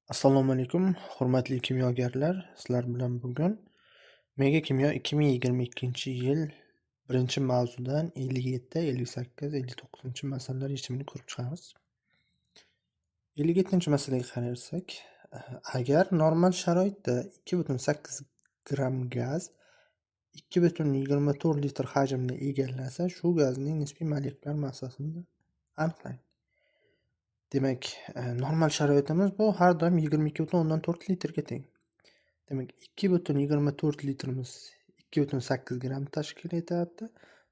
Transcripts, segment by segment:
Assalomu alaykum, hurmatli kimyogarlar. Sizlar bilan bugun Mega Kimyo 2022-yil birinchi mavzudan 57, 58, 59-masalalar yechimini ko'rib chiqamiz. 57-masalaga qarasak, agar normal sharoitda 2,8 gramm gaz 2,24 litr hajmni egallasa, shu gazning nisbiy molekulyar massasini aniqlang. Demak, normal sharoitimiz bu har doim 22,4 litrga teng. Demak, 2,24 litrimiz 2,8 gramm tashkil etyapti.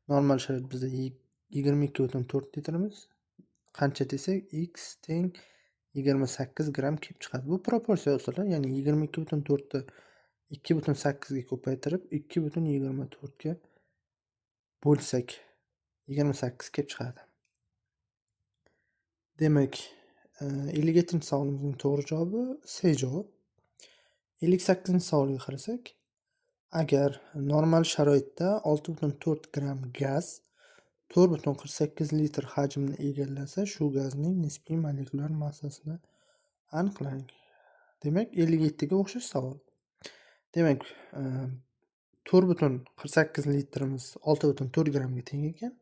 Normal sharoit bizda 22,4 litrimiz qancha desak, x teng 28 gramm kelib chiqadi. Bu proporsiya usuli, ya'ni 22,4 ni 2,8 ga ko'paytirib 2,24 ga bo'lsak 28 kelib chiqadi. Demak, 57-savolimizning to'g'ri javobi C javob. 58-savolga qarasak, agar normal sharoitda 6,4 gramm gaz 4,48 litr hajmni egallasa, shu gazning nisbiy molekulyar massasini aniqlang. Demak, 57 ga o'xshash savol. Demak, 4,48 litrimiz 6,4 grammga teng ekan.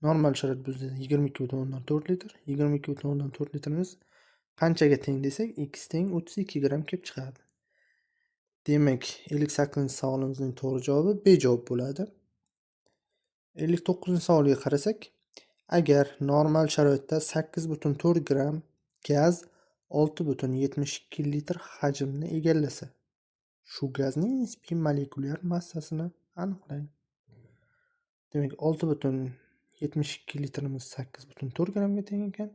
Normal sharoit bizda 22,4 litr. 22,4 litrimiz qanchaga teng desak, x teng 32 gramm kelib chiqadi. Demak, 58-savolimizning to'g'ri javobi B javob bo'ladi. 59-savolga qarasak, agar normal sharoitda 8,4 gramm gaz 6,72 litr hajmni egallasa, shu gazning nisbiy molekulyar massasini aniqlang. Demak, 6,72 litrimiz 8,4 grammga teng ekan.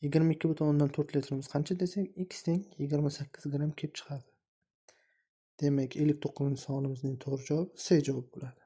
22,4 litrimiz qancha desak, x teng 28 gramm kelib chiqadi. Demak, 59-savolimizning to'g'ri javobi C javob bo'ladi.